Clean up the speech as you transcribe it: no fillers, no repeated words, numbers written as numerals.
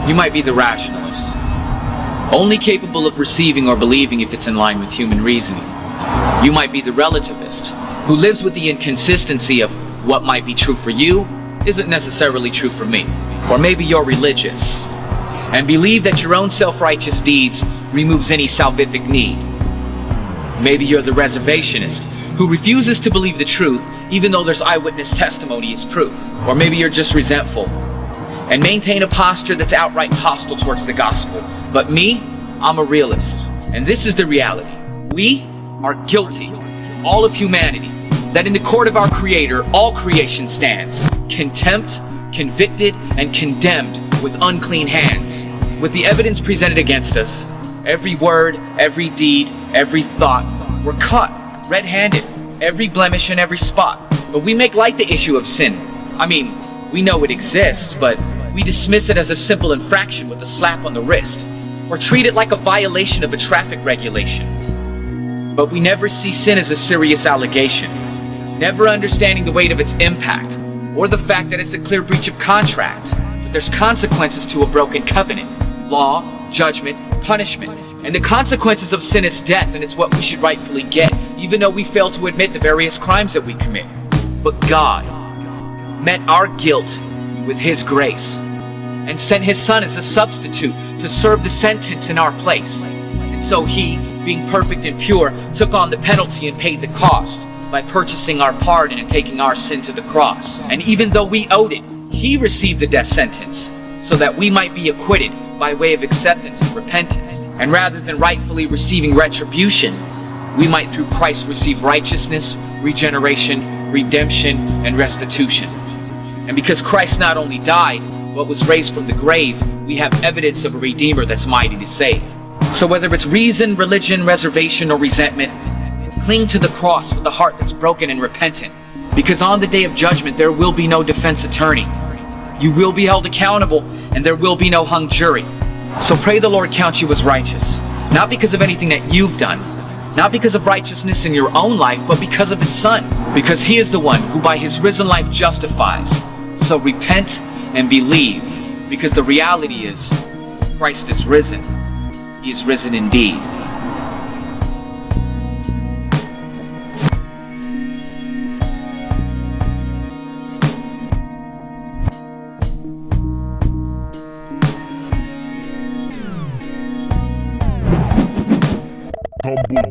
You might be the rationalist, only capable of receiving or believing if it's in line with human reasoning. You might be the relativist, who lives with the inconsistency of what might be true for you isn't necessarily true for me. Or maybe you're religious, and believe that your own self-righteous deeds removes any salvific need. Maybe you're the reservationist, who refuses to believe the truth even though there's eyewitness testimony as proof. Or maybe you're just resentful, and maintain a posture that's outright hostile towards the gospel. But me, I'm a realist, and this is the reality. We are guilty, all of humanity, that in the court of our Creator, all creation stands, contempt, convicted, and condemned with unclean hands. With the evidence presented against us, every word, every deed, every thought, we're caught red-handed, every blemish and every spot. But we make light the issue of sin. I mean, we know it exists, but we dismiss it as a simple infraction with a slap on the wrist, or treat it like a violation of a traffic regulation. But we never see sin as a serious allegation, never understanding the weight of its impact, or the fact that it's a clear breach of contract. But there's consequences to a broken covenant: law, judgment, punishment. And the consequences of sin is death, and it's what we should rightfully get, even though we fail to admit the various crimes that we commit. But God met our guilt with His grace, and sent His Son as a substitute to serve the sentence in our place. And so He, being perfect and pure, took on the penalty and paid the cost by purchasing our pardon and taking our sin to the cross. And even though we owed it, He received the death sentence so that we might be acquitted by way of acceptance and repentance. And rather than rightfully receiving retribution, we might through Christ receive righteousness, regeneration, redemption, and restitution. And because Christ not only died, but was raised from the grave, we have evidence of a Redeemer that's mighty to save. So whether it's reason, religion, reservation, or resentment, cling to the cross with a heart that's broken and repentant. Because on the day of judgment, there will be no defense attorney. You will be held accountable, and there will be no hung jury. So pray the Lord count you as righteous, not because of anything that you've done, not because of righteousness in your own life, but because of His Son. Because He is the one who by His risen life justifies. So repent and believe, because the reality is, Christ is risen. He is risen indeed. Humble